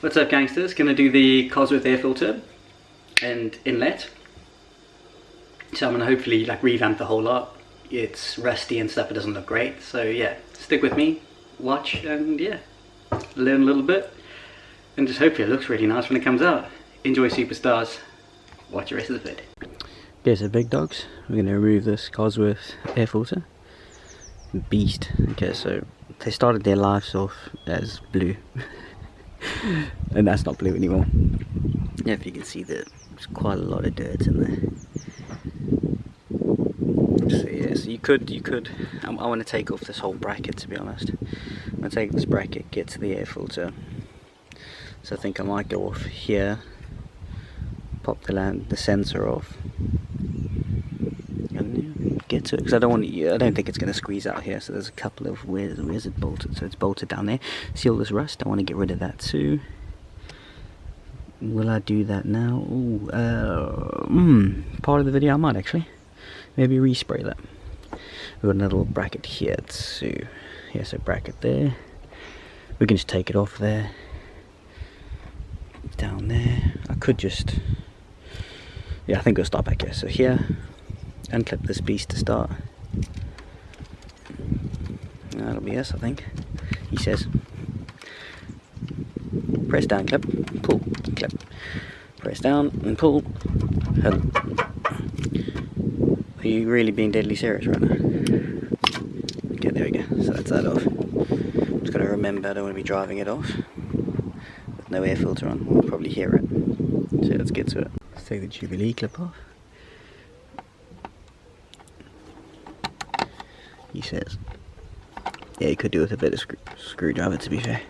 What's up, gangsters? Gonna do the Cosworth air filter and inlet. So I'm gonna hopefully like revamp the whole lot. It's rusty and stuff, it doesn't look great. So yeah, stick with me, watch, and yeah, learn a little bit. And just hopefully it looks really nice when it comes out. Enjoy, superstars. Watch the rest of the vid. Okay, so big dogs, we're gonna remove this Cosworth air filter. Beast. Okay, so they started their lives off as blue. And that's not blue anymore. Yeah, if you can see that there's quite a lot of dirt in there. So yeah, so you could I want to take off this whole bracket, to be honest. I'm going to take this bracket, get to the air filter. So I think I might go off here, pop the sensor off, and get to it, because I don't think it's going to squeeze out here. So there's a couple of, where's it bolted? So it's bolted down there. See all this rust? I want to get rid of that too. Will I do that now? Ooh, part of the video I might actually. Maybe respray that. We've got another little bracket here too. Yeah, so bracket there. We can just take it off there. Down there. I could just... Yeah, I think we'll start back here. So here, unclip this beast to start. That'll be us, I think. He says. Press down, clip, pull, clip. Press down and pull. Are you really being deadly serious right now? Okay, there we go. So that's that off. Just got to remember I don't want to be driving it off with no air filter on. We'll probably hear it. So let's get to it. Let's take the Jubilee clip off. He says. Yeah, you could do with a bit of screwdriver, to be fair.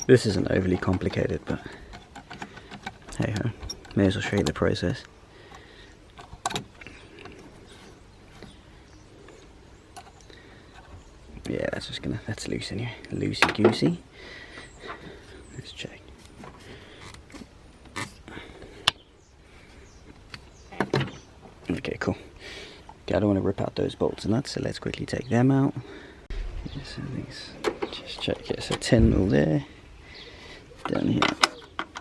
This isn't overly complicated, but hey ho, may as well show you the process. Yeah, that's loose anyway, loosey goosey. Let's check. Okay, cool. Okay, I don't want to rip out those bolts and nuts, so let's quickly take them out. Yeah, so these, just check it. So 10 mil there. Down here,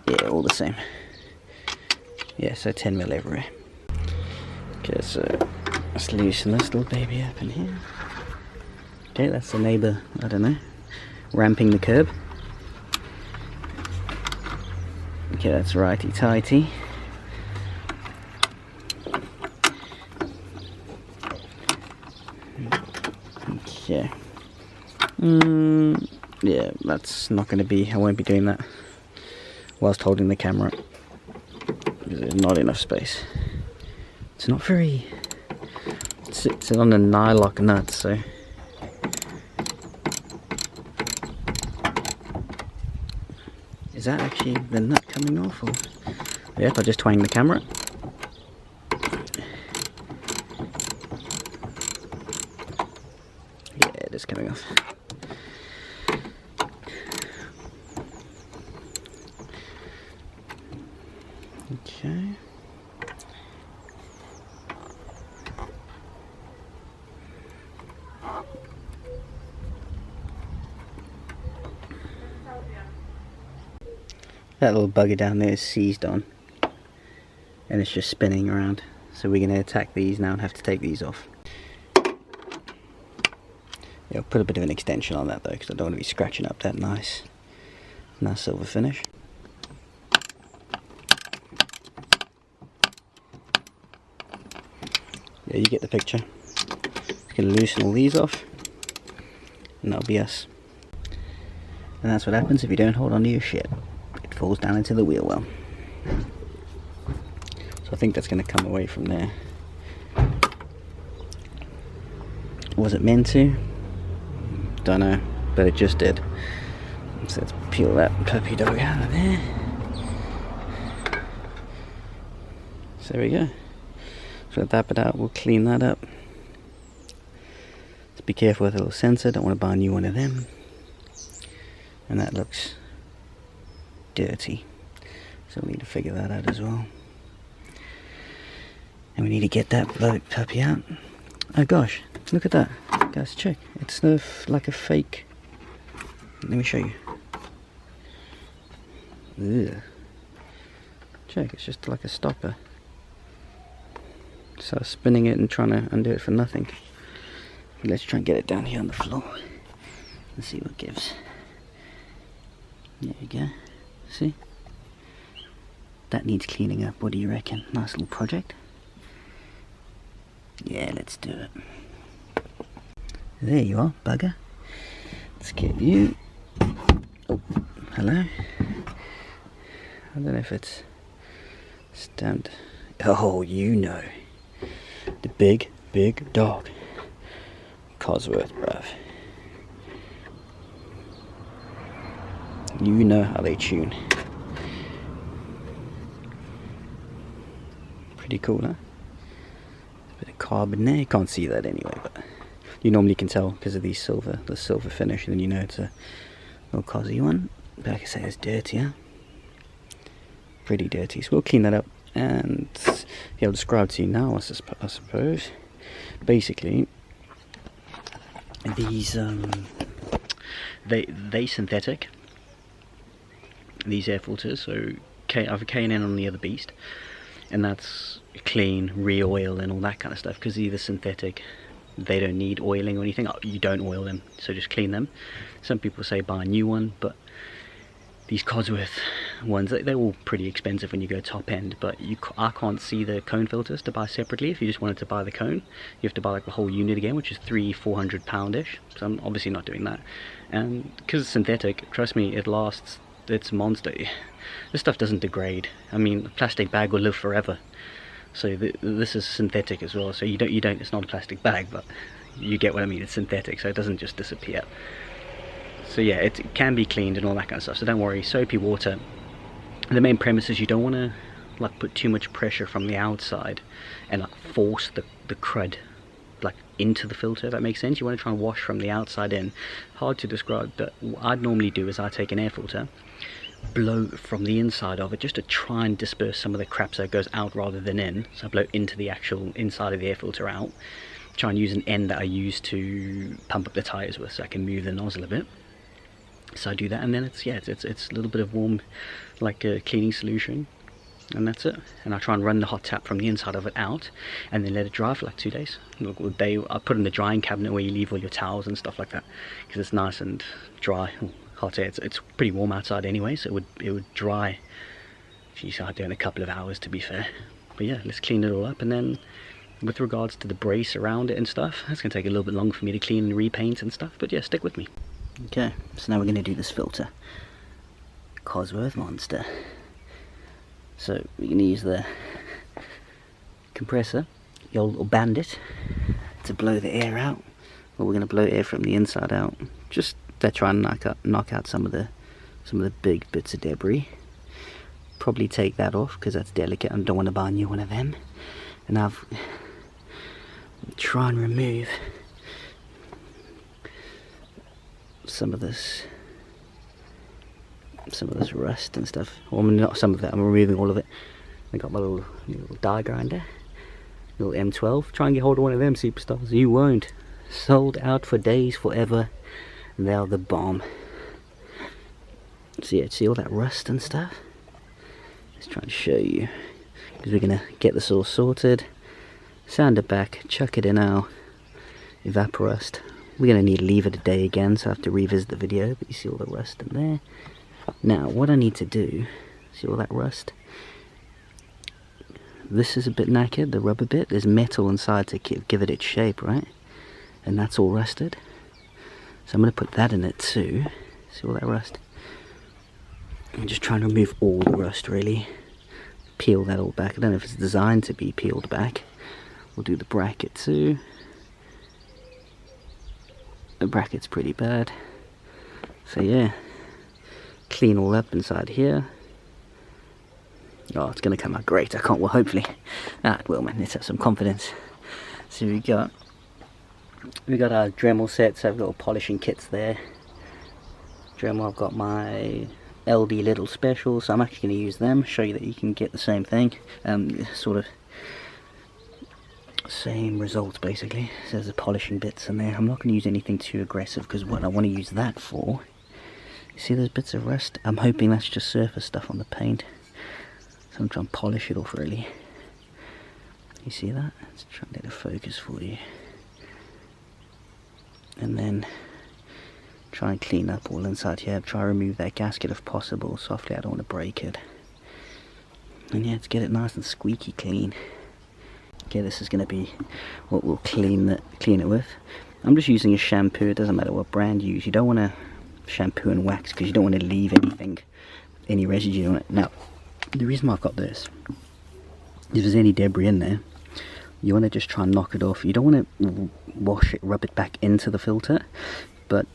yeah, all the same. Yeah, so 10 mil everywhere. Okay, so let's loosen this little baby up in here. Okay, that's the neighbour, I don't know, ramping the curb. Okay, that's righty tighty. Okay. Yeah, that's not going to be, I won't be doing that whilst holding the camera, because there's not enough space. It's not very, it's on a nylock nut, so is that actually the nut coming off, or yep, I just twanged the camera. Yeah, it is coming off. Okay. That little bugger down there is seized on, and it's just spinning around. So we're going to attack these now and have to take these off. Yeah, I'll put a bit of an extension on that though, because I don't want to be scratching up that nice silver finish. Yeah, you get the picture. Just gonna loosen all these off, and that'll be us. And that's what happens if you don't hold on to your shit. It falls down into the wheel well. So I think that's gonna come away from there. Was it meant to? Don't know, but it just did. So let's peel that puppy dog out of there. So there we go. So we'll tap it out, we'll clean that up. Just be careful with a little sensor, don't want to buy a new one of them. And that looks dirty. So we'll need to figure that out as well. And we need to get that puppy out. Oh gosh, look at that. Guys, check. It's like a fake. Let me show you. Ugh. Check, it's just like a stopper. So spinning it and trying to undo it for nothing. Let's try and get it down here on the floor and see what gives. There you go. See? That needs cleaning up. What do you reckon? Nice little project. Yeah, let's do it. There you are, bugger. Let's get you. Oh, hello. I don't know if it's stamped. Oh, you know. The big dog. Cosworth, bruv. You know how they tune. Pretty cool, huh? A bit of carbon there. You can't see that anyway, but you normally can tell because of the silver finish, and then you know it's a little Cosy one. But like I say, it's dirtier. Pretty dirty. So we'll clean that up, and yeah, I'll describe to you now, I suppose. Basically, these they synthetic, these air filters. So I have a K&N on the other beast, and that's clean, re-oil and all that kind of stuff, because either synthetic, they don't need oiling or anything. You don't oil them, so just clean them. Some people say buy a new one, but these Cosworth ones, they're all pretty expensive when you go top end, but I can't see the cone filters to buy separately. If you just wanted to buy the cone, you have to buy like the whole unit again, which is £300-400-ish. So I'm obviously not doing that. And because it's synthetic, trust me, it lasts. It's monster. This stuff doesn't degrade. I mean, a plastic bag will live forever. So this is synthetic as well. So you don't. It's not a plastic bag, but you get what I mean. It's synthetic, so it doesn't just disappear. So yeah, it can be cleaned and all that kind of stuff, so don't worry. Soapy water. The main premise is you don't want to like put too much pressure from the outside and like force the crud like into the filter, if that makes sense. You want to try and wash from the outside in. Hard to describe, but what I'd normally do is I take an air filter, blow from the inside of it just to try and disperse some of the crap so it goes out rather than in. So I blow into the actual inside of the air filter out. Try and use an end that I use to pump up the tires with so I can move the nozzle a bit. So I do that, and then it's a little bit of warm, like a cleaning solution, and that's it. And I try and run the hot tap from the inside of it out, and then let it dry for like 2 days. I put in the drying cabinet where you leave all your towels and stuff like that, because it's nice and dry. Hot air. It's pretty warm outside anyway, so it would dry. Geez, I'd do it in a couple of hours, to be fair. But yeah, let's clean it all up, and then with regards to the brace around it and stuff, that's gonna take a little bit longer for me to clean and repaint and stuff. But yeah, stick with me. Okay, so now we're going to do this filter. Cosworth monster. So we're going to use the compressor, the old little bandit, to blow the air out. Well, we're going to blow air from the inside out, just to try and knock out some of the big bits of debris. Probably take that off because that's delicate and don't want to buy a new one of them. And I've try and remove some of this rust and stuff. Well, not some of it, I'm removing all of it. I got my little die grinder, little M12. Try and get hold of one of them, superstars. You won't. Sold out for days, forever. They are the bomb. So yeah, see all that rust and stuff? Let's try and show you, because we're gonna get this all sorted, sand it back, chuck it in our evaporust. We're going to need to leave it a day again, so I have to revisit the video, but you see all the rust in there. Now, what I need to do, see all that rust? This is a bit knackered, the rubber bit. There's metal inside to give it its shape, right? And that's all rusted. So I'm going to put that in it too. See all that rust? I'm just trying to remove all the rust, really. Peel that all back. I don't know if it's designed to be peeled back. We'll do the bracket too. The bracket's pretty bad, so yeah, clean all up inside here. Oh, it's gonna come out great. I can't. Well, hopefully. It will, man. Let's have some confidence. So we got our Dremel sets. I've got polishing kits there. Dremel. I've got my LD little specials, so I'm actually going to use them. Show you that you can get the same thing. Sort of Same results basically. So there's the polishing bits in there. I'm not going to use anything too aggressive because what I want to use that for, you see those bits of rust? I'm hoping that's just surface stuff on the paint. So I'm trying to polish it off really. You see that? Let's try and get a focus for you. And then try and clean up all inside here. Try and remove that gasket if possible softly. I don't want to break it. And yeah, to get it nice and squeaky clean. Okay, this is going to be what we'll clean it with. I'm just using a shampoo. It doesn't matter what brand you use. You don't want to shampoo and wax because you don't want to leave any residue on it. Now, the reason why I've got this, if there's any debris in there, you want to just try and knock it off. You don't want to wash it, rub it back into the filter, but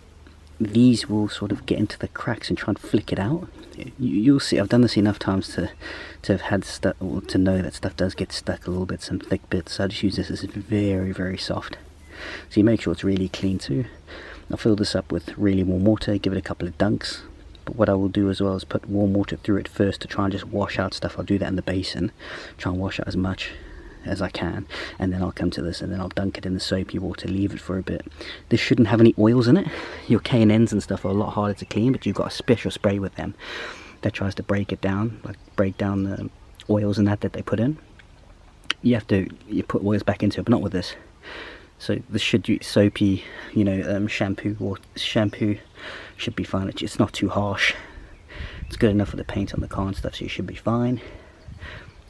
these will sort of get into the cracks and try and flick it out. You'll see, I've done this enough times to have had stuff, or to know that stuff does get stuck a little bit, some thick bits. So I just use this as very, very soft. So you make sure it's really clean too. I'll fill this up with really warm water, give it a couple of dunks. But what I will do as well is put warm water through it first to try and just wash out stuff. I'll do that in the basin, try and wash out as much as I can, and then I'll come to this and then I'll dunk it in the soapy water, leave it for a bit. This shouldn't have any oils in it. Your K&Ns and stuff are a lot harder to clean, but you've got a special spray with them that tries to break it down, like break down the oils and that they put in. You put oils back into it, but not with this. So this should use soapy, shampoo should be fine. It's not too harsh. It's good enough for the paint on the car and stuff, so you should be fine.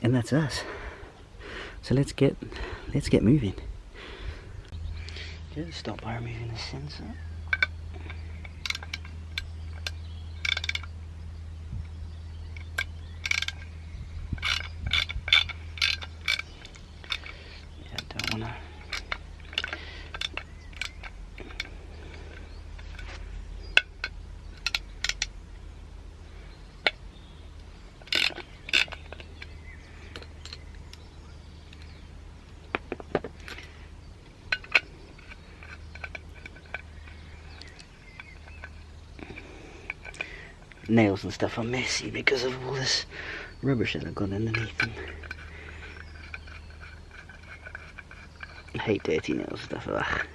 And that's us. So let's get moving. Okay, start by removing the sensor. Yeah, don't wanna. Nails and stuff are messy because of all this rubbish that I've got underneath them. I hate dirty nails and stuff. Ugh.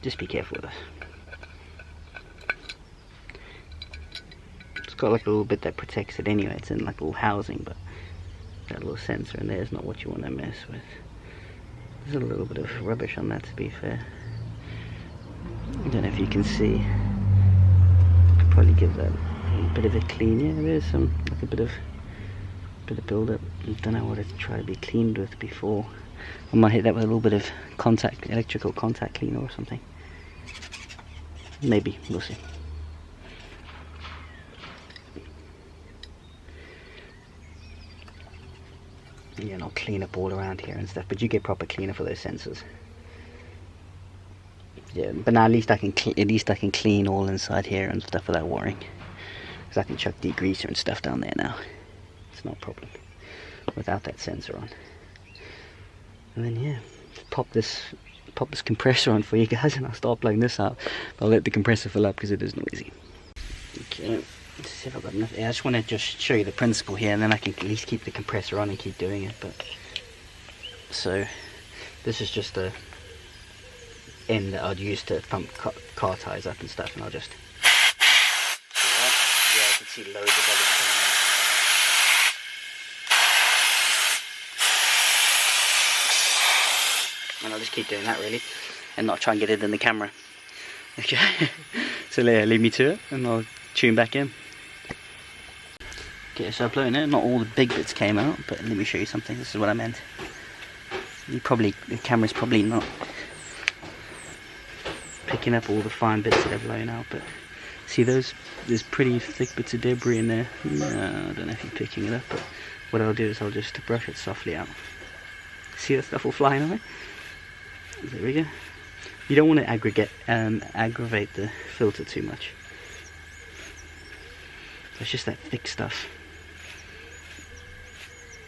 Just be careful with it. It's got like a little bit that protects it anyway. It's in like a little housing, but that little sensor in there is not what you want to mess with. There's a little bit of rubbish on that, to be fair. I don't know if you can see. Could probably give that a bit of a clean. Yeah, there's some like a bit of build-up. I don't know what it's tried to be cleaned with before. I might hit that with a little bit of electrical contact cleaner or something. Maybe, we'll see. Yeah, and I'll clean up all around here and stuff, but you get proper cleaner for those sensors. Yeah, but now at least I can clean all inside here and stuff without worrying, because I can chuck degreaser and stuff down there now. It's not a problem without that sensor on. And then yeah, pop this compressor on for you guys, and I'll start blowing this out. I'll let the compressor fill up because it is noisy. Okay, let's see if I've got enough air. I just want to just show you the principle here, and then I can at least keep the compressor on and keep doing it. But so this is just a end that I'd use to pump car tires up and stuff, and I'll just yeah, I can see loads of bubbles coming out. And I'll just keep doing that really, and not try and get it in the camera. Okay, so yeah, leave me to it, and I'll tune back in. Okay, so I've blown it. Not all the big bits came out, but let me show you something. This is what I meant. The camera's probably not picking up all the fine bits that I've blown out, but see there's pretty thick bits of debris in there. No, I don't know if you're picking it up, but what I'll do is I'll just brush it softly out. See that stuff all flying away? There we go. You don't want to aggravate the filter too much. It's just that thick stuff.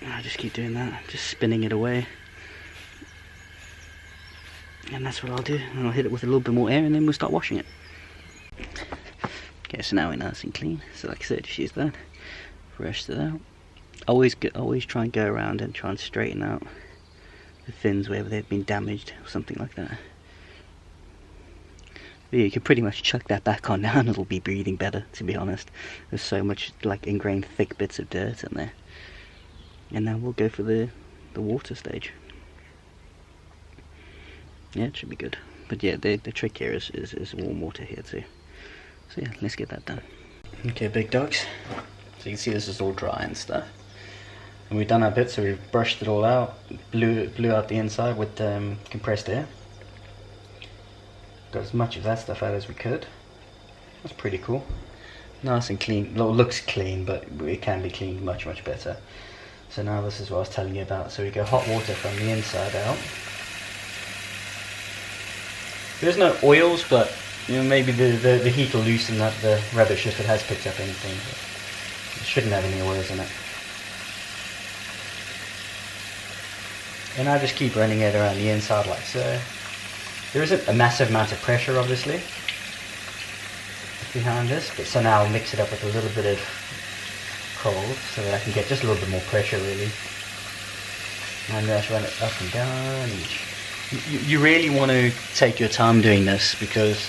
I just keep doing that, just spinning it away. And that's what I'll do. And I'll hit it with a little bit more air, and then we'll start washing it. Okay, so now we're nice and clean. So like I said, just use that, brush it out. always try and go around and try and straighten out the fins wherever they've been damaged or something like that. But yeah, you can pretty much chuck that back on now and it'll be breathing better, to be honest. There's so much like ingrained thick bits of dirt in there. And now we'll go for the water stage. Yeah, it should be good. But yeah, the trick here is warm water here too. So yeah, let's get that done. Okay, big dogs. So you can see this is all dry and stuff. And we've done our bit, so we've brushed it all out, blew out the inside with compressed air. Got as much of that stuff out as we could. That's pretty cool. Nice and clean. Well, it looks clean, but it can be cleaned much better. So now this is what I was telling you about. So we go hot water from the inside out. There's no oils, but you know, maybe the heat will loosen up the rubbish if it has picked up anything. But it shouldn't have any oils in it. And I just keep running it around the inside like so. There isn't a massive amount of pressure obviously behind this, but so now I'll mix it up with a little bit of cold so that I can get just a little bit more pressure really. And just run it up and down. You really want to take your time doing this, because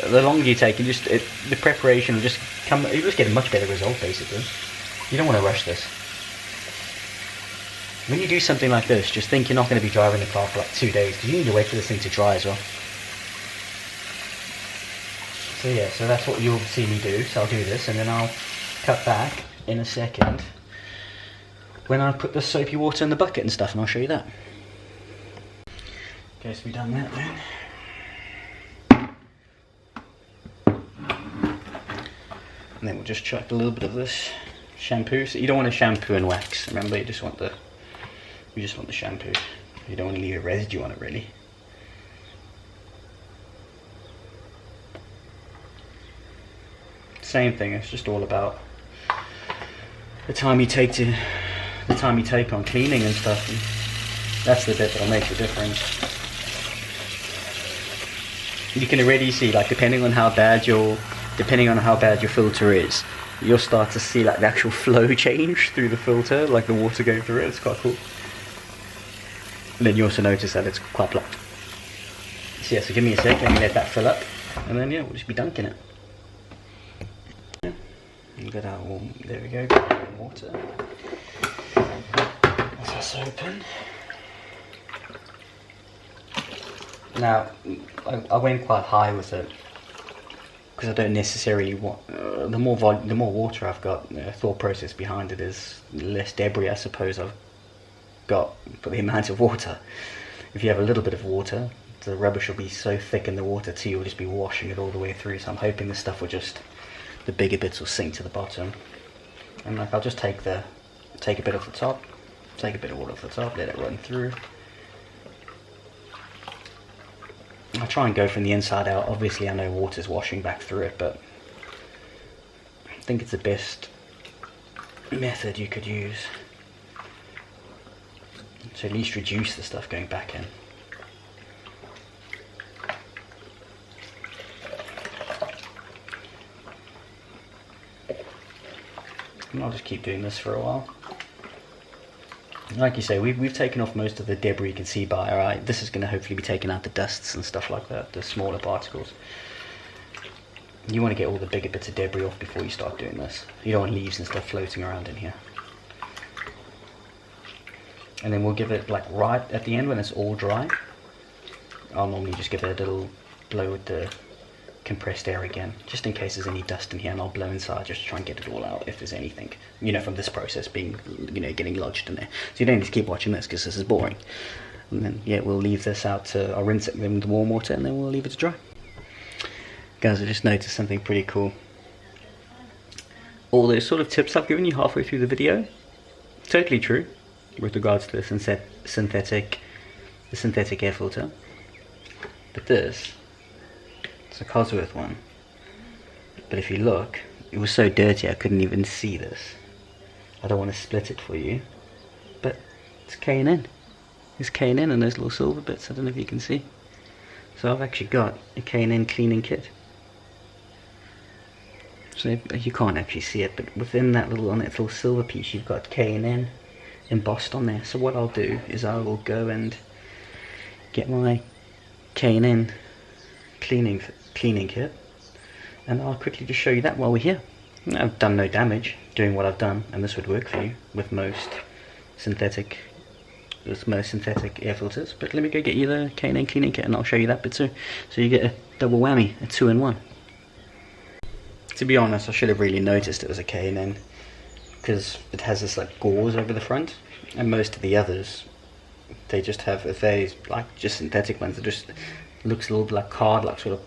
the longer you take, the preparation will just come. You just get a much better result basically. You don't want to rush this. When you do something like this, just think you're not going to be driving the car for like 2 days, because you need to wait for this thing to dry as well. So yeah, so that's what you'll see me do. So I'll do this and then I'll cut back in a second when I put the soapy water in the bucket and stuff, and I'll show you that. Okay, so we've done that then. And then we'll just chuck a little bit of this shampoo. So you don't want to shampoo and wax, remember, you just want the shampoo. You don't want to leave a residue on it really. Same thing, it's just all about the time you take on cleaning and stuff. And that's the bit that'll make the difference. You can already see, like, depending on how bad your filter is, you'll start to see like the actual flow change through the filter, like the water going through it. It's quite cool. And then you also notice that it's quite blocked. So yeah, so give me a sec, let me let that fill up, and then yeah, we'll just be dunking it. Yeah. Get our warm, there we go, get our warm water. That's us open. Now, I went quite high with it, because I don't necessarily want, the more water I've got, the thought process behind it is less debris I suppose I've got for the amount of water. If you have a little bit of water, the rubbish will be so thick in the water too, you'll just be washing it all the way through. So I'm hoping the stuff will just, the bigger bits will sink to the bottom. And like, I'll just take a bit off the top, take a bit of water off the top, let it run through. I try and go from the inside out. Obviously I know water's washing back through it, but I think it's the best method you could use to at least reduce the stuff going back in. And I'll just keep doing this for a while. Like you say, we've taken off most of the debris you can see by our eye. This is going to hopefully be taking out the dusts and stuff like that, the smaller particles. You want to get all the bigger bits of debris off before you start doing this. You don't want leaves and stuff floating around in here. And then we'll give it, like, right at the end when it's all dry, I'll normally just give it a little blow with the compressed air again, just in case there's any dust in here, and I'll blow inside just to try and get it all out if there's anything, you know, from this process being, you know, getting lodged in there. So you don't need to keep watching this because this is boring. And then yeah, we'll leave this out to, I'll rinse it with warm water and then we'll leave it to dry. Guys, I just noticed something pretty cool. All those sort of tips I've given you halfway through the video, totally true with regards to the synthetic air filter. But this, it's a Cosworth one, but if you look, it was so dirty I couldn't even see this. I don't want to split it for you, but it's K&N. It's K&N and those little silver bits, I don't know if you can see. So I've actually got a K&N cleaning kit. So you can't actually see it, but within that little, on that little silver piece, you've got K&N embossed on there. So what I'll do is I will go and get my K&N cleaning kit, and I'll quickly just show you that while we're here. I've done no damage doing what I've done, and this would work for you with most synthetic air filters. But let me go get you the K&N cleaning kit, and I'll show you that bit too. So you get a double whammy, a 2-in-1. To be honest, I should have really noticed it was a K&N, because it has this like gauze over the front, and most of the others, they just have, if they like just synthetic ones, it just looks a little bit like card, like sort of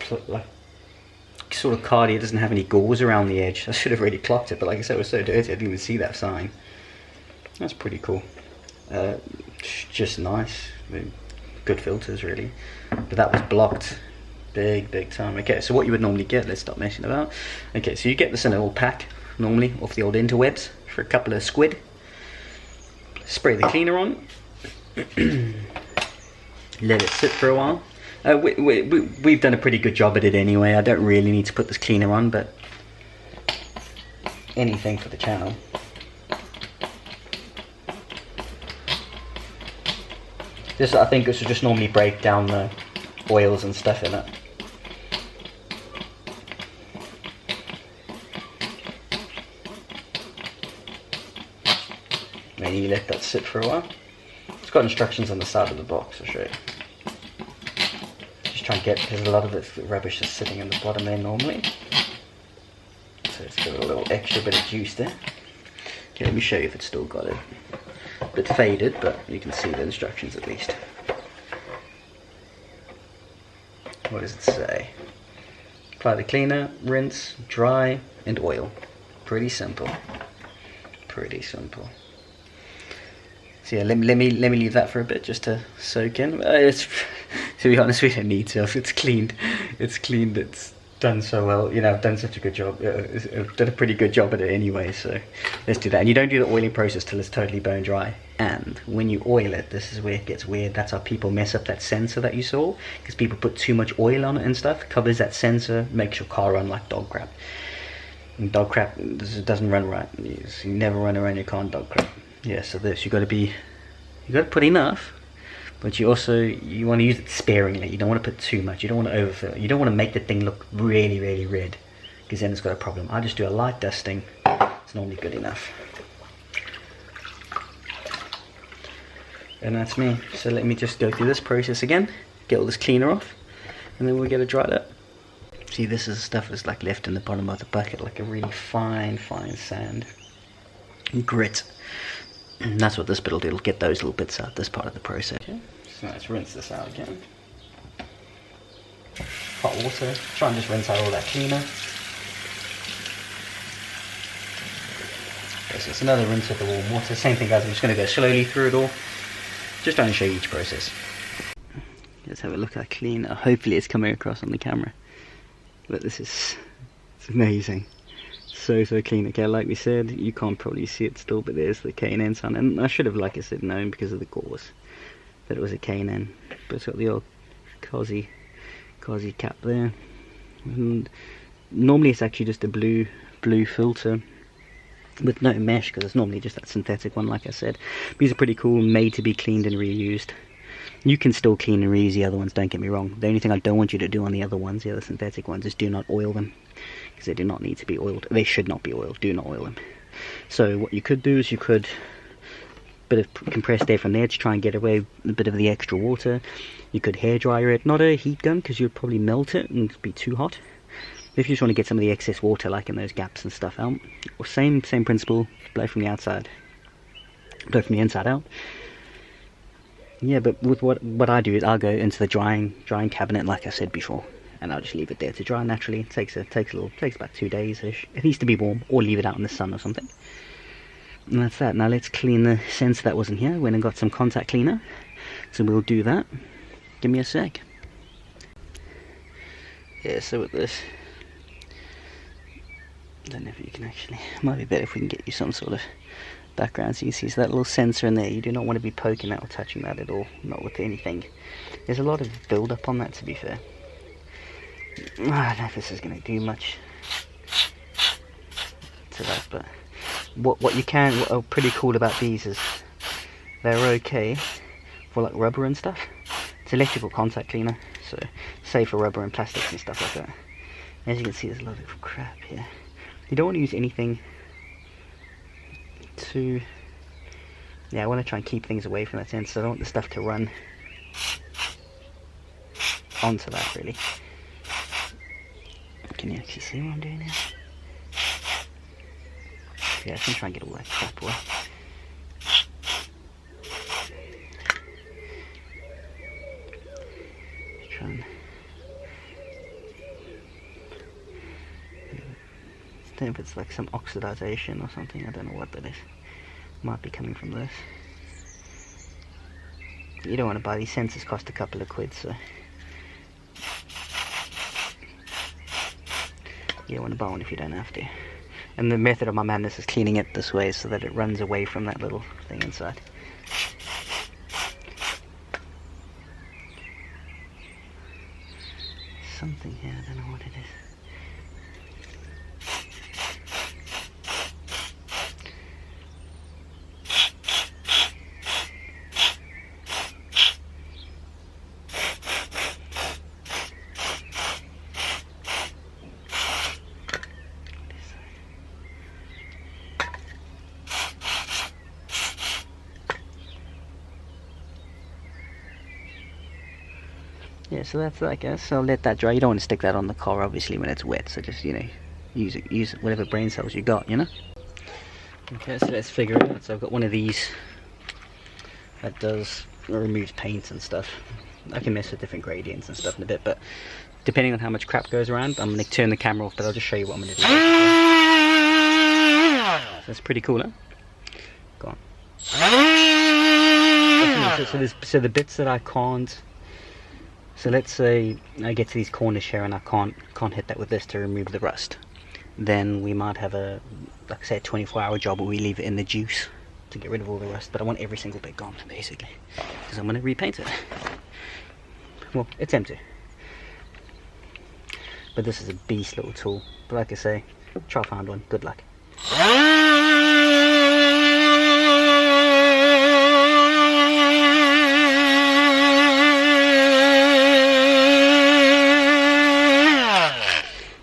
cardy. It doesn't have any gauze around the edge. I should have really clocked it, but like I said, it was so dirty I didn't even see that sign. That's pretty cool. Just nice. I mean, good filters really, but that was blocked big time. Okay, so what you would normally get, let's stop messing about. Okay, so you get this in a little pack normally off the old interwebs for a couple of squid. Spray the cleaner on, let it sit for a while. We've done a pretty good job at it anyway. I don't really need to put this cleaner on, but anything for the channel. I think this will just normally break down the oils and stuff in it. And you let that sit for a while. It's got instructions on the side of the box, I'll show you. Just try and get, because a lot of the rubbish is sitting in the bottom there normally. So it's got a little extra bit of juice there. Okay, let me show you if it's still got it. A bit faded, but you can see the instructions at least. What does it say? Apply the cleaner, rinse, dry, and oil. Pretty simple. Pretty simple. So yeah, let me leave that for a bit just to soak in. To be honest, we don't need to. It's cleaned. It's done so well. You know, I've done such a good job. I've done a pretty good job at it anyway. So let's do that. And you don't do the oiling process till it's totally bone dry. And when you oil it, this is where it gets weird. That's how people mess up that sensor that you saw, because people put too much oil on it and stuff. Covers that sensor, makes your car run like dog crap. And dog crap doesn't run right. You never run around your car in dog crap. Yeah, so this, you got to put enough, but you want to use it sparingly. You don't want to put too much. You don't want to overfill. You don't want to make the thing look really red, because then it's got a problem. I just do a light dusting. It's normally good enough. And that's me. So let me just go through this process again, get all this cleaner off, and then we'll get it dried up. See, this is stuff that's like left in the bottom of the bucket, like a really fine sand and grit. And that's what this bit will do. It'll get those little bits out, this part of the process. Okay, so let's rinse this out again. Hot water. Try and just rinse out all that cleaner. Okay, so it's another rinse with the warm water. Same thing, guys. I'm just going to go slowly through it all. Just trying to show you each process. Let's have a look how clean. Hopefully it's coming across on the camera. But it's amazing. So clean. Okay, like we said, you can't probably see it still, but there's the K&N sign. And I should have, like I said, known because of the gauze that it was a K&N. But it's got the old Cosy cap there. And normally it's actually just a blue filter with no mesh, because it's normally just that synthetic one, like I said. These are pretty cool, made to be cleaned and reused. You can still clean and reuse the other ones, don't get me wrong. The only thing I don't want you to do on the other ones, the other synthetic ones, is do not oil them, because they do not need to be oiled. They should not be oiled. Do not oil them. So what you could do is you could bit of compressed air from there to try and get away a bit of the extra water. You could hair dryer it, not a heat gun, because you'd probably melt it and it'd be too hot. If you just want to get some of the excess water, like in those gaps and stuff, out, or same principle, blow from the outside, blow from the inside out. Yeah, but with what I do is I'll go into the drying cabinet, like I said before, and I'll just leave it there to dry naturally. It takes about 2 days ish. It needs to be warm, or leave it out in the sun or something. And that's that. Now let's clean the sensor that wasn't here. Went and got some contact cleaner, so we'll do that. Give me a sec. Yeah, so with this, I don't know if you can actually, might be better if we can get you some sort of background so you can see. So that little sensor in there, you do not want to be poking that or touching that at all, not with anything. There's a lot of build up on that, to be fair. I don't know if this is going to do much. to that. But what are pretty cool about these is they're okay for like rubber and stuff. It's electrical contact cleaner, so safe for rubber and plastics and stuff like that. As you can see, there's a lot of crap here. You don't want to use anything too... Yeah, I want to try and keep things away from that end, so I don't want the stuff to run onto that, really. Can you actually see what I'm doing here? Yeah, I can try and get all that crap away. Try and... I don't know if it's like some oxidization or something, I don't know what that is. Might be coming from this. You don't want to buy these sensors, cost a couple of quid, so you don't want to buy one if you don't have to. And the method of my madness is cleaning it this way so that it runs away from that little thing inside. Something here, I don't know what it is. Yeah, so that's that, I guess. I'll let that dry. You don't want to stick that on the car, obviously, when it's wet. So just, you know, use whatever brain cells you got, you know. Okay, so let's figure it out. So I've got one of these that removes paint and stuff. I can mess with different gradients and stuff in a bit, but depending on how much crap goes around, I'm going to turn the camera off, but I'll just show you what I'm going to do. So that's pretty cool, huh? Go on. So the bits that I can't... So let's say I get to these corners here and I can't hit that with this to remove the rust. Then we might have a, like I said, 24-hour job where we leave it in the juice to get rid of all the rust. But I want every single bit gone, basically, because I'm going to repaint it. Well, it's empty. But this is a beast little tool. But like I say, try to find one. Good luck.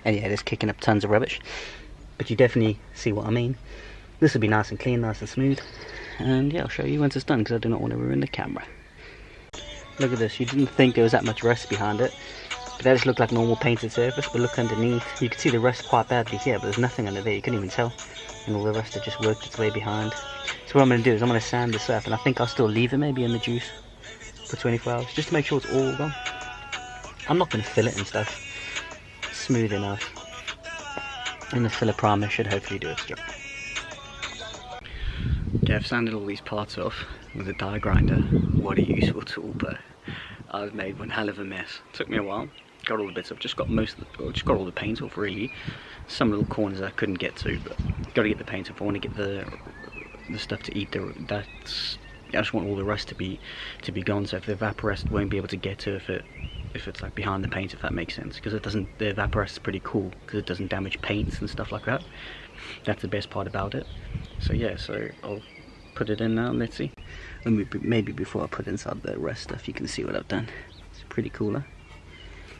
And yeah, just kicking up tons of rubbish, but you definitely see what I mean. This will be nice and clean, nice and smooth, and yeah, I'll show you once it's done because I do not want to ruin the camera. Look at this. You didn't think there was that much rust behind it, but that just looked like normal painted surface. But look underneath, you can see the rust quite badly here, but there's nothing under there. You couldn't even tell, and all the rust had just worked its way behind. So what I'm going to do is I'm going to sand this up, and I think I'll still leave it maybe in the juice for 24 hours just to make sure it's all gone. I'm not going to fill it and stuff. Smooth enough, and the filler primer should hopefully do its job. Okay, I've sanded all these parts off with a die grinder. What a useful tool, but I've made one hell of a mess. Took me a while. Got all the bits off. Just got just got all the paint off really. Some little corners I couldn't get to, but got to get the paint off. I want to get the stuff to eat. I just want all the rust to be gone. So if the evaporest won't be able to get to if it's like behind the paint, if that makes sense, because it doesn't. The evaporest is pretty cool because it doesn't damage paints and stuff like that. That's the best part about it. So yeah, so I'll put it in now and let's see. And maybe before I put inside the rest stuff, you can see what I've done. It's pretty cool, huh?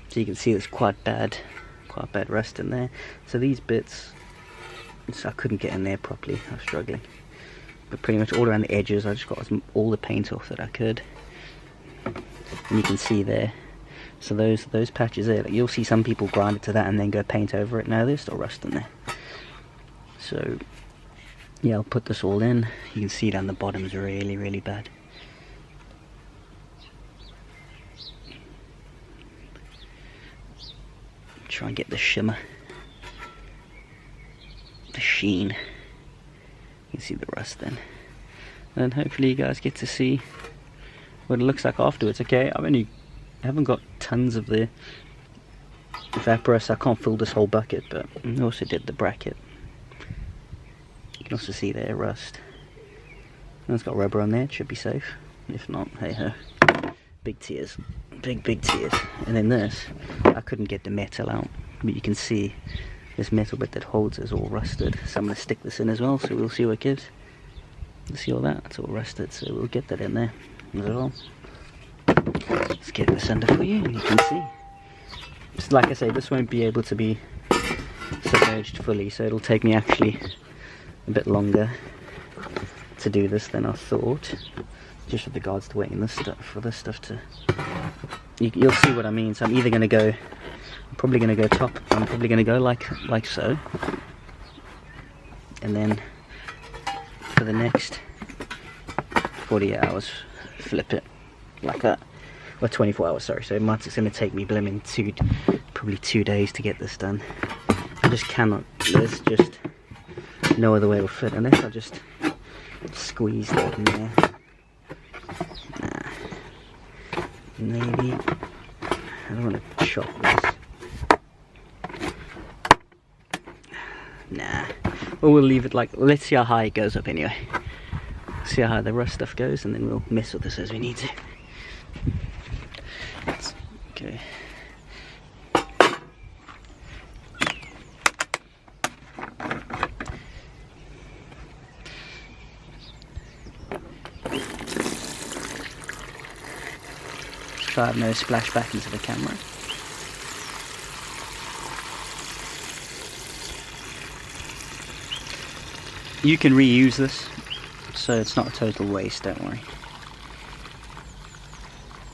So you can see there's quite bad rust in there. So these bits, so I couldn't get in there properly. I was struggling. But pretty much all around the edges, I just got all the paint off that I could. And you can see there. So those patches there, like you'll see some people grind it to that and then go paint over it. Now there's still rust in there. So yeah, I'll put this all in. You can see down the bottom is really, really bad. Try and get the shimmer, the sheen. You can see the rust then. And hopefully you guys get to see what it looks like afterwards. Okay, I haven't got tons of the evaporous. I can't fill this whole bucket, but I also did the bracket. You can also see there rust. And it's got rubber on there. It should be safe. If not, hey ho. Big tears, big tears. And then this, I couldn't get the metal out, but you can see this metal bit that holds is all rusted, so I'm going to stick this in as well, so we'll see what it gives. You see all that? It's all rusted, so we'll get that in there as well. Let's get this under for you, and you can see. Just like I say, this won't be able to be submerged fully, so it'll take me actually a bit longer to do this than I thought, just with regards to waiting this stuff for this stuff to. You'll see what I mean. So I'm either going to go. I'm probably going to go top. I'm probably going to go like so, and then for the next 48 hours, flip it like that. Or 24 hours, sorry. So it's going to take me blimmin' probably 2 days to get this done. I just cannot. There's just no other way will fit unless I just squeeze that in there. Nah. Maybe. I don't want to chop this. Nah. Well, we'll leave it like. Let's see how high it goes up anyway. See how high the rust stuff goes, and then we'll mess with this as we need to. Okay. So I have no splash back into the camera. You can reuse this, so it's not a total waste, don't worry.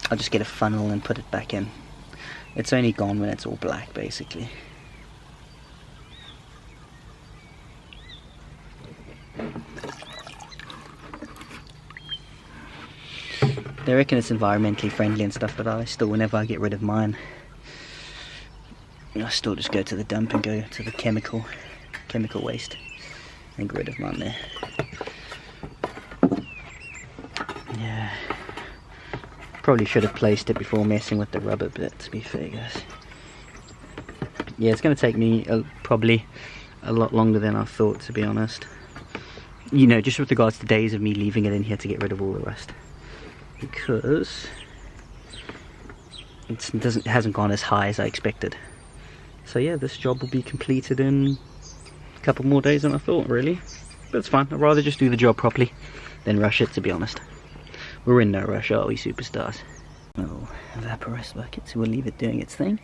I'll just get a funnel and put it back in. It's only gone when it's all black, basically. They reckon it's environmentally friendly and stuff, but I still, whenever I get rid of mine, I still just go to the dump and go to the chemical waste and get rid of mine there. Yeah. Probably should have placed it before messing with the rubber bit, to be fair, guys. Yeah, it's going to take me probably a lot longer than I thought, to be honest. You know, just with regards to days of me leaving it in here to get rid of all the rust. Because it hasn't gone as high as I expected. So yeah, this job will be completed in a couple more days than I thought, really. But it's fine. I'd rather just do the job properly than rush it, to be honest. We're in no rush, are we, superstars? Oh, evaporous bucket, so we'll leave it doing its thing.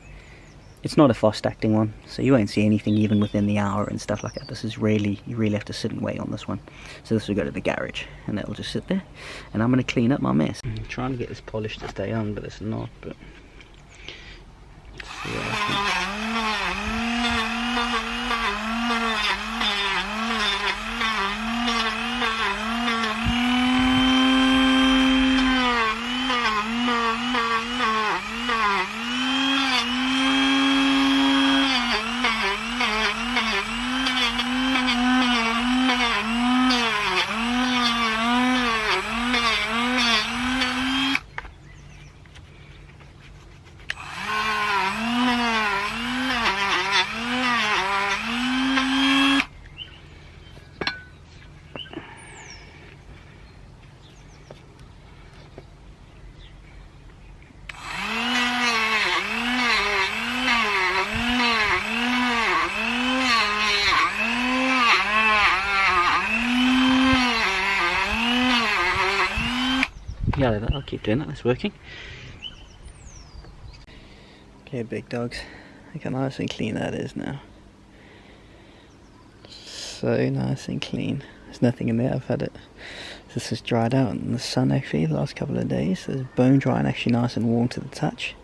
It's not a fast acting one, so you won't see anything even within the hour and stuff like that. This is really, you really have to sit and wait on this one. So this will go to the garage, and it'll just sit there. And I'm going to clean up my mess. I'm trying to get this polish to stay on, but it's not. But let's see what I Yeah, I'll keep doing that, that's working. Okay, big dogs, look how nice and clean that is now. So nice and clean. There's nothing in there, I've had it. This has dried out in the sun actually the last couple of days. So it's bone dry and actually nice and warm to the touch.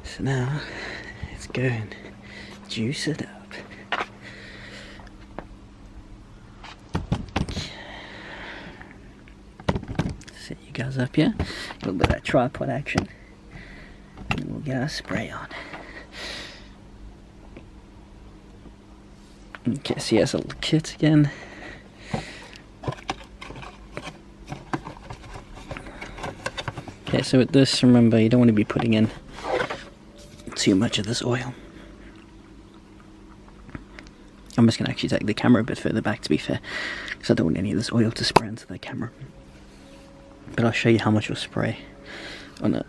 So now, let's go and juice it up. Set you guys up here, a little bit of that tripod action, and then we'll get our spray on. Okay, so here's a little kit again. Okay, so with this, remember you don't want to be putting in too much of this oil. I'm just going to actually take the camera a bit further back, to be fair, because I don't want any of this oil to spray into the camera. But I'll show you how much will spray on a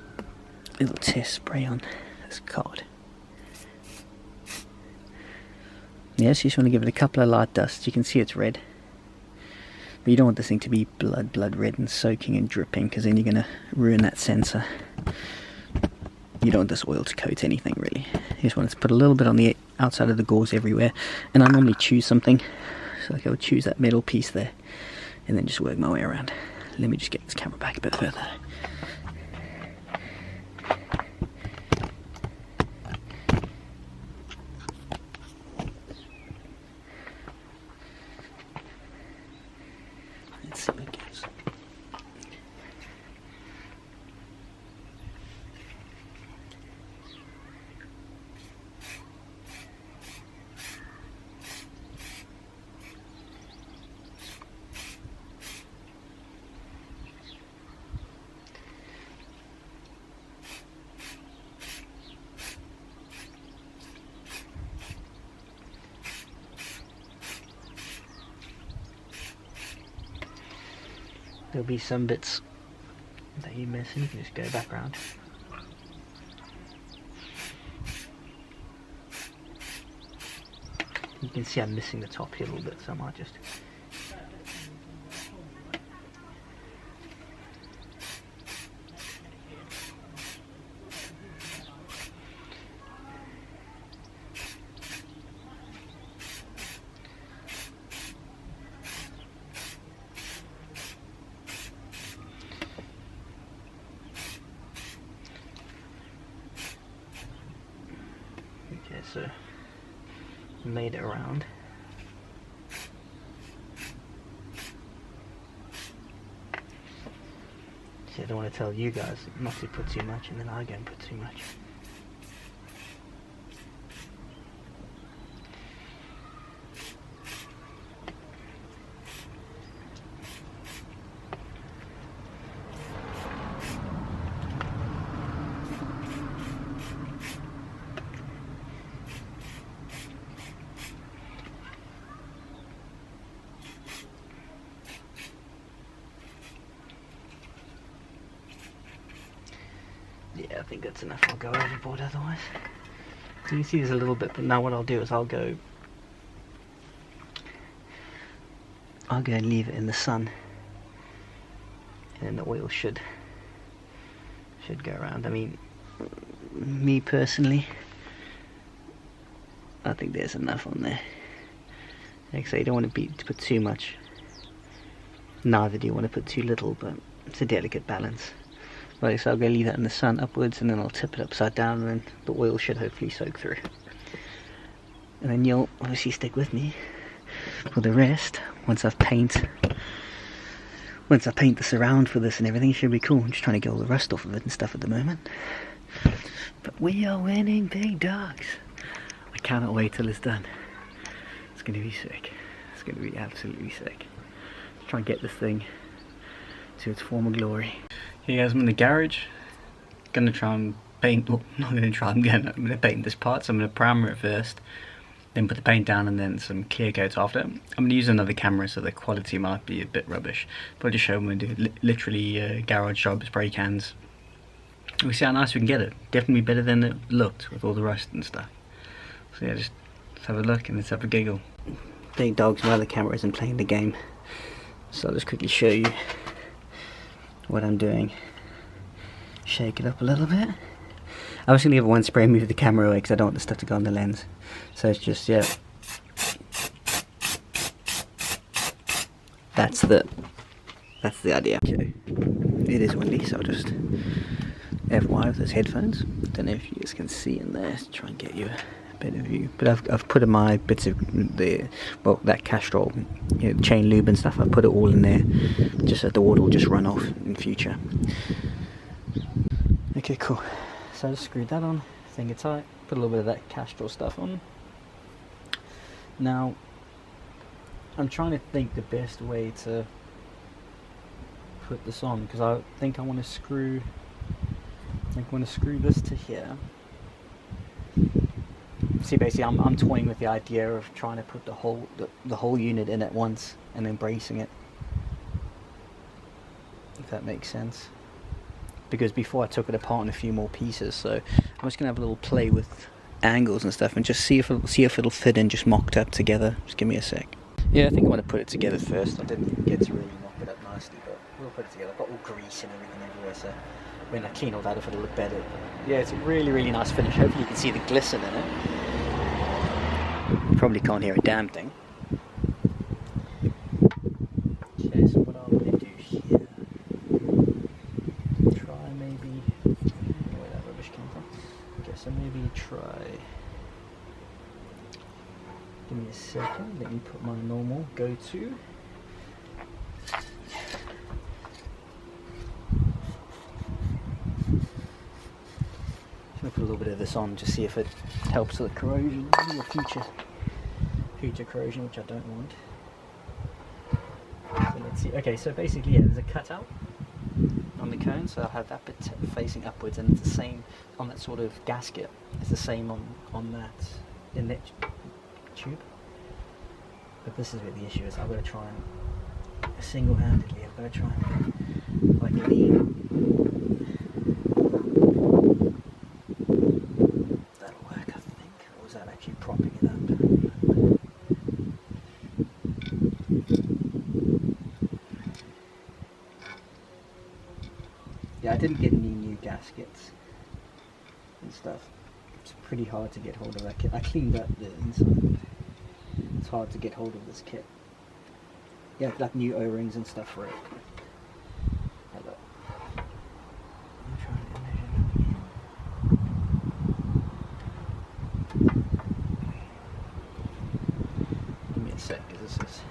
little test spray on this card. Yes, you just want to give it a couple of light dusts. You can see it's red. But you don't want this thing to be blood red and soaking and dripping, because then you're going to ruin that sensor. You don't want this oil to coat anything really. You just want to put a little bit on the outside of the gauze everywhere. And I normally choose something. So like I would choose that metal piece there and then just work my way around. Let me just get this camera back a bit further. Let's see what it goes. There'll be some bits that you miss and you can just go back around. You can see I'm missing the top here a little bit, so I might just... Okay, so made it around. See, I don't want to tell you guys not to put too much, and then I go and put too much. Yeah, I think that's enough. I'll go overboard otherwise. So you can see there's a little bit, but now what I'll do is I'll go and leave it in the sun, and then the oil should go around. I mean, me personally, I think there's enough on there. Like I say, you don't want to put too much. Neither do you want to put too little, but it's a delicate balance. Right, so I'll go leave that in the sun upwards, and then I'll tip it upside down, and then the oil should hopefully soak through. And then you'll obviously stick with me for the rest. Once I paint the surround for this and everything, it should be cool. I'm just trying to get all the rust off of it and stuff at the moment. But we are winning big dogs. I cannot wait till it's done. It's going to be sick. It's going to be absolutely sick. Let's try and get this thing to its former glory. Hey guys, I'm in the garage. Gonna try and paint, well, not gonna try, I'm gonna paint this part, so I'm gonna primer it first, then put the paint down and then some clear coats after. I'm gonna use another camera, so the quality might be a bit rubbish, but I'll just show them when I do literally garage job, spray cans. We see how nice we can get it. Definitely better than it looked with all the rust and stuff. So yeah, just let's have a look and let's have a giggle. Big dogs, my other camera isn't playing the game, so I'll just quickly show you what I'm doing. Shake it up a little bit. I was gonna give it one spray and move the camera away because I don't want the stuff to go on the lens. So it's just, yeah. That's the idea. Okay. It is windy, so I'll just FYI with those headphones. Don't know if you guys can see in there. Let's try and get you a better view. But I've put in my bits of that Castrol, chain lube and stuff. I put it all in there, just so the water will just run off in future. Okay, cool. So I just screwed that on, thing it tight, put a little bit of that Castrol stuff on. Now, I'm trying to think the best way to put this on, because I think I want to screw this to here. See, basically, I'm toying with the idea of trying to put the whole unit in at once and then bracing it, if that makes sense. Because before I took it apart in a few more pieces, so I'm just gonna have a little play with angles and stuff and just see if it'll fit in just mocked up together. Just give me a sec. Yeah, I think I want to put it together first. I didn't get to really mock it up nicely, but we'll put it together. I've got all grease and everything everywhere, so when I clean all that off it'll look better. Yeah, it's a really, really nice finish. Hopefully you can see the glisten in it. You probably can't hear a damn thing. Okay, so what I'm going to do here, try maybe, where that rubbish came from. Okay, so maybe try, give me a second, let me put my normal go-to. I'm going to put a little bit of this on to see if it helps with corrosion or future corrosion, which I don't want. So let's see. Okay, so basically, yeah, there's a cutout on the cone, so I'll have that bit facing upwards, and it's the same on that sort of gasket. It's the same on that inlet tube. But this is where the issue is. I've got to try and single-handedly. I've got to try and like lean. That'll work, I think. Or is that actually propping it up? Yeah, I didn't get any new gaskets and stuff. It's pretty hard to get hold of that kit. I cleaned up the inside. It's hard to get hold of this kit. Yeah, like new O-rings and stuff for it. Hold up. I'm trying to measure it again. Give me a sec, because this is...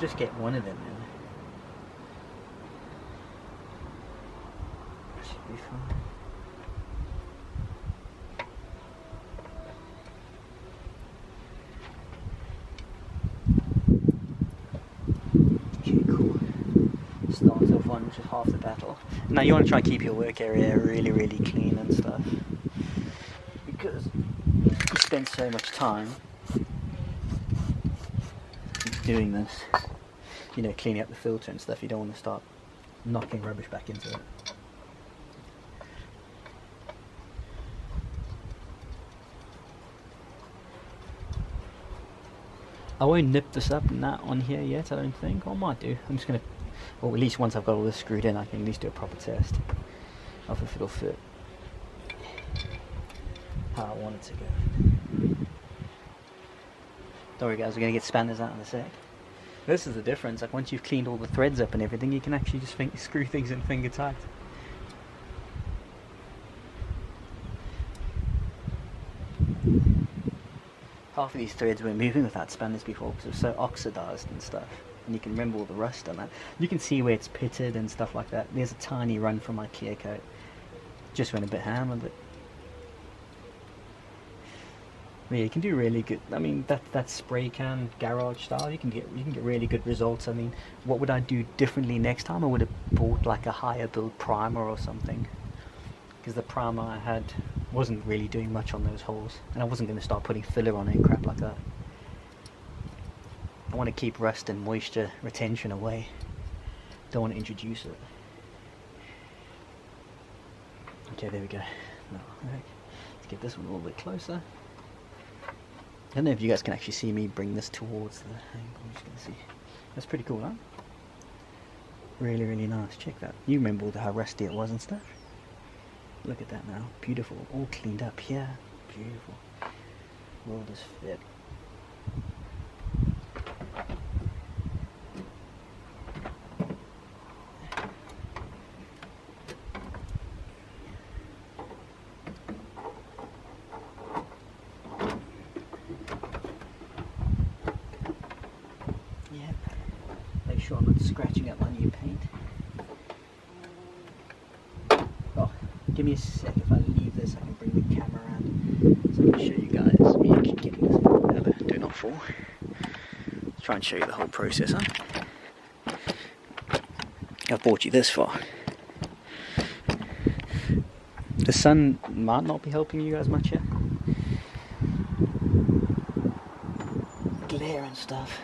Just get one of them in. Should be fine. Okay, cool. Start off one, which is half the battle. Now you want to try and keep your work area really, really clean and stuff, because you spend so much time doing this, you know, cleaning up the filter and stuff. You don't want to start knocking rubbish back into it. I won't nip this up and that on here yet, I don't think. Or I might do. I'm just going to, well, at least once I've got all this screwed in, I can at least do a proper test of if it'll fit how I want it to go. Don't worry guys, we're going to get spanners out in a sec. This is the difference, like once you've cleaned all the threads up and everything, you can actually just screw things in finger tight. Half of these threads were moving without spanners before because it was so oxidized and stuff. And you can remember all the rust on that. You can see where it's pitted and stuff like that. There's a tiny run from my clear coat. Just went a bit ham with it. Yeah, you can do really good. I mean, that spray can garage style, you can get really good results. I mean, what would I do differently next time? I would have bought like a higher build primer or something, because the primer I had wasn't really doing much on those holes, and I wasn't going to start putting filler on it and crap like that. I want to keep rust and moisture retention away. Don't want to introduce it. Okay, there we go. No, let's get this one a little bit closer. I don't know if you guys can actually see me bring this towards the angle. I'm just going to see. That's pretty cool, huh? Really, really nice. Check that. You remember how rusty it was and stuff? Look at that now. Beautiful. All cleaned up here. Beautiful. World is fit. Sure I'm not scratching up my new paint. Oh, give me a sec. If I leave this, I can bring the camera around so I can show you guys me actually getting this. Hello, do not fall. Let's try and show you the whole process, huh? I've brought you this far. The sun might not be helping you guys much here. glare and stuff.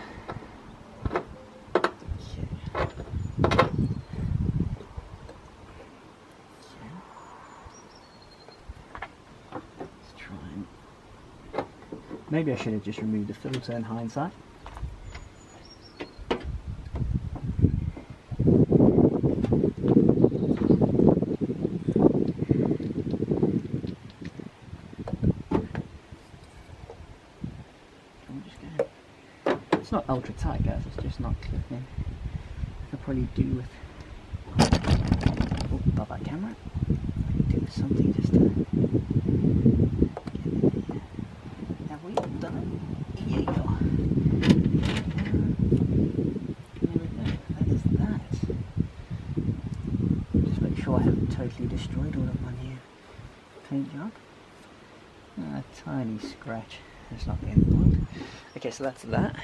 Maybe I should have just removed the filter in hindsight. It's not ultra tight, guys, it's just not clipping. I could probably do with above that camera. I could do with something just to have we done it? Yeah, you are. There we go, that is that. Just make sure I haven't totally destroyed all of my new paint job. A tiny scratch, it's not the end of the world. Okay, so that's that.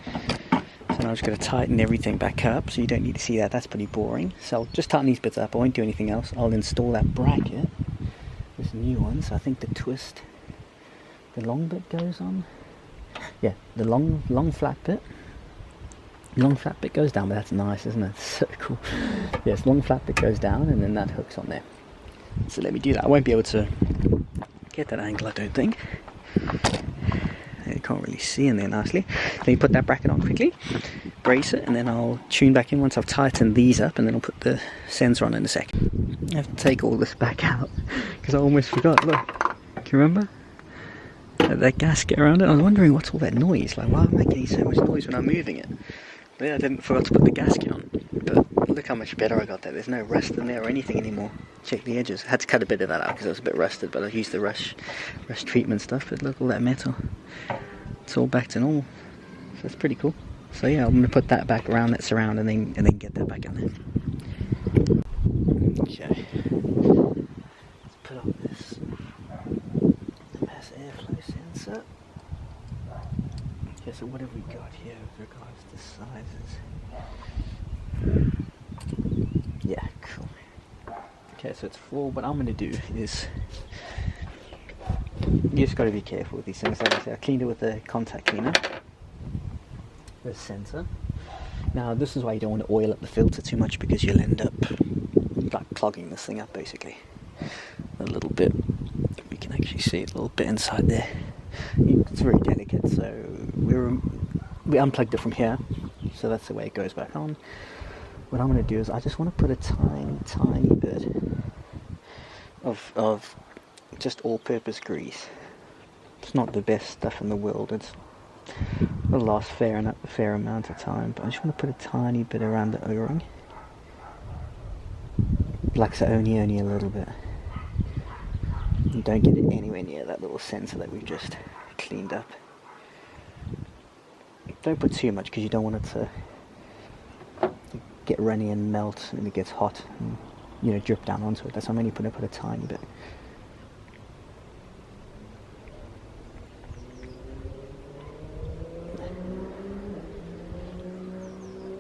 So now I'm just going to tighten everything back up, so you don't need to see that, that's pretty boring. So I'll just tighten these bits up, I won't do anything else. I'll install that bracket, this new one, so I think the twist, the long bit goes on. Yeah, the long flat bit. Long flat bit goes down, but that's nice, isn't it? So cool. Yes, long flat bit goes down, and then that hooks on there. So let me do that. I won't be able to get that angle, I don't think. You can't really see in there nicely. Let me put that bracket on quickly, brace it, and then I'll tune back in once I've tightened these up, and then I'll put the sensor on in a second. I have to take all this back out because I almost forgot. Look, can you remember that gasket around it? I was wondering what's all that noise, like why am I getting so much noise when I'm moving it? But yeah, I forgot to put the gasket on, but look how much better I got there. There's no rust in there or anything anymore. Check the edges. I had to cut a bit of that out because it was a bit rusted, but I used the rust treatment stuff. But look, all that metal, it's all back to normal. So that's pretty cool. So yeah, I'm going to put that back around that surround and then get that back in there. Okay. Let's put on this mass airflow sensor. Okay, so what have we got here with regards to sizes? Yeah, cool. Okay, so it's full. What I'm going to do is, you just got to be careful with these things. Like I said, I cleaned it with a contact cleaner, the sensor. Now this is why you don't want to oil up the filter too much, because you'll end up like clogging this thing up basically. A little bit, we can actually see it a little bit inside there. It's very delicate, so we unplugged it from here, so that's the way it goes back on. What I'm going to do is I just want to put a tiny bit of just all-purpose grease. It's not the best stuff in the world. It'll last fair amount of time, but I just want to put a tiny bit around the O-ring. Like I said, only a little bit. And don't get it anywhere near that little sensor that we've just cleaned up. Don't put too much because you don't want it to get runny and melt and it gets hot and, you know, drip down onto it. That's why I'm only going to put a tiny bit.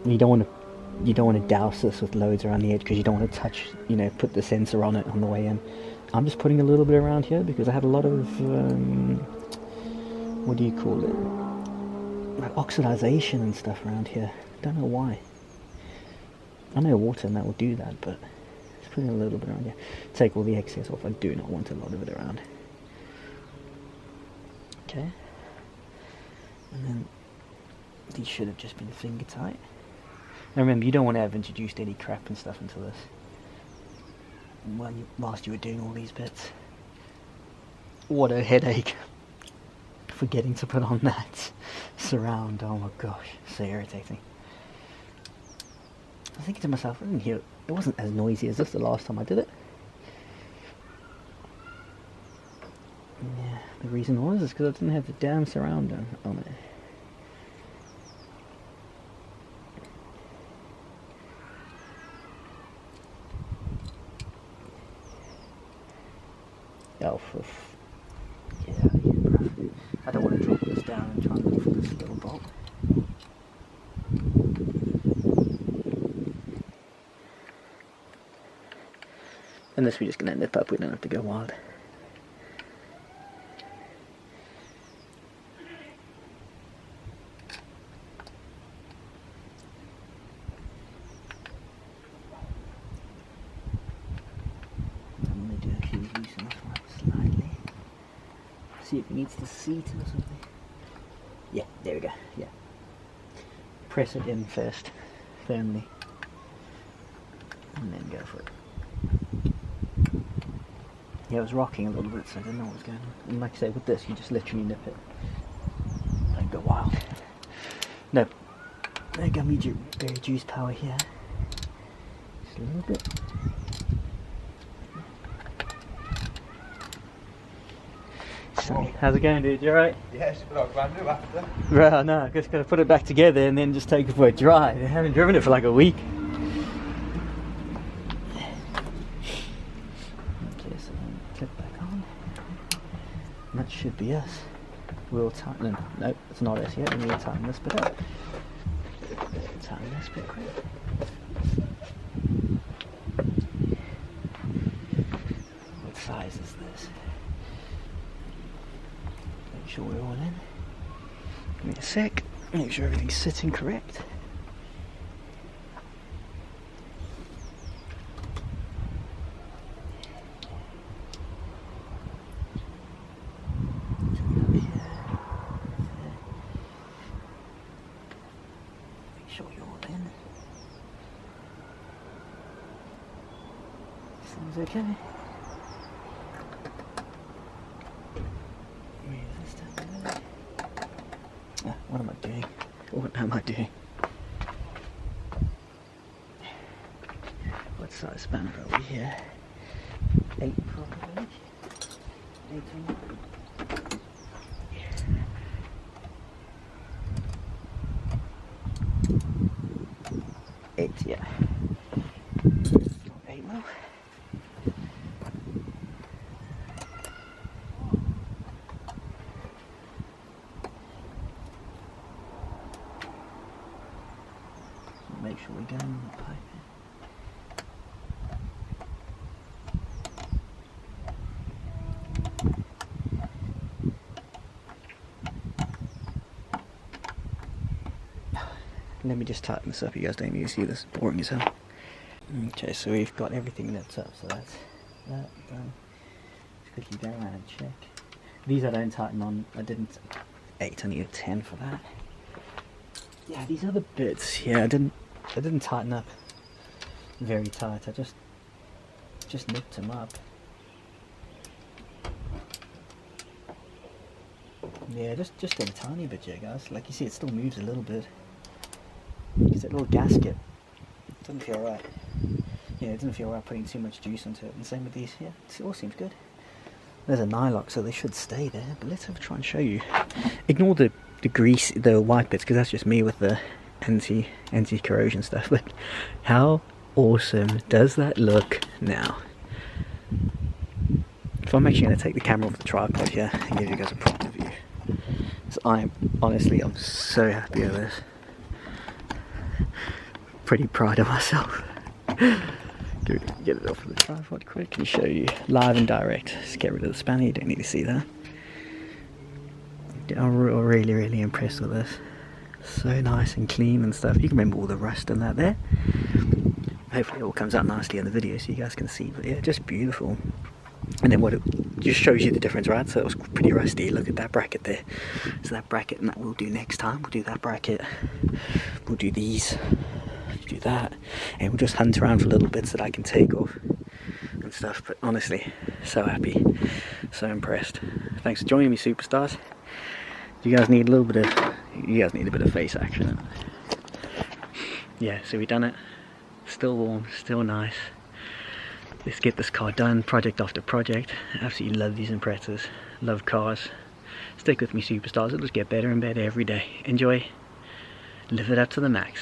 You don't want to douse this with loads around the edge because you don't want to touch, you know, put the sensor on it on the way in. I'm just putting a little bit around here because I had a lot of what do you call it, like oxidization and stuff around here. Don't know why. I know water and that will do that, but just putting a little bit around here. Take all the excess off. I do not want a lot of it around. Okay. And then these should have just been finger tight. Now remember, you don't want to have introduced any crap and stuff into this whilst you were doing all these bits. What a headache. Forgetting to put on that surround. Oh my gosh, so irritating. I was thinking to myself, I didn't hear it wasn't as noisy as this the last time I did it. Yeah, the reason was is because I didn't have the damn surround on it. Oh, get out of here, bruv. I don't want to drop this down and try and look for this little bolt. Unless we're just going to nip up, we don't have to go wild. see if it needs the seat or something. Yeah, there we go. Yeah. Press it in first, firmly, and then go for it. Yeah, it was rocking a little bit, so I didn't know what was going on. And like I say, with this, you just literally nip it. Don't go wild. No. There you go, medium juice power here. Just a little bit. So, how's it going, dude? You alright? Yeah, it's a brand new after. Well, no, I just gotta put it back together and then just take it for a drive. I haven't driven it for like a week. Okay, so then clip back on. And that should be us. We'll tighten. No, it's not us yet. We need to tighten this bit up. Tighten this bit quick. What size is this? Make sure we're all in. Give me a sec. Make sure everything's sitting correct. Sure you're all in. Seems okay. What am I doing? What am I doing? What size spanner are we here? 8 probably. 8 on. 8, yeah. 8 mil. Make sure we go in the pipe. Let me just tighten this up, you guys don't need to see this, boring as hell. Okay, so we've got everything that's up, so that's that done. Just quickly go around and check. These I don't tighten on, I didn't 8, I need a 10 for that. Yeah, these other bits, yeah, I didn't tighten up very tight, I just nipped them up. Yeah, just a tiny bit, yeah guys, like you see it still moves a little bit. Because that little gasket doesn't feel right. Yeah, it doesn't feel right putting too much juice into it. And same with these. Yeah, it all seems good. There's a nylock, so they should stay there. But let's have a try and show you. Ignore the grease, the white bits, because that's just me with the anti-corrosion stuff. But how awesome does that look now? So I'm actually going to take the camera off the tripod here and give you guys a proper view. So I'm so happy with this. Pretty proud of myself. Get it off of the tripod quick and show you live and direct. Just get rid of the spanner, you don't need to see that. I'm really impressed with this. So nice and clean and stuff. You can remember all the rust and that there. Hopefully it all comes out nicely in the video so you guys can see. But yeah, just beautiful. And then what it just shows you the difference, right? So it was pretty rusty. Look at that bracket there. So that bracket, and that we'll do next time. We'll do that bracket. We'll do these. Do that, and we'll just hunt around for little bits that I can take off and stuff. But honestly, so happy, so impressed. Thanks for joining me, superstars. You guys need a bit of face action. Yeah, so we've done it. Still warm, still nice. Let's get this car done, project after project. Absolutely love these Imprezas, love cars. Stick with me, superstars. It'll just get better and better every day. Enjoy, live it up to the max.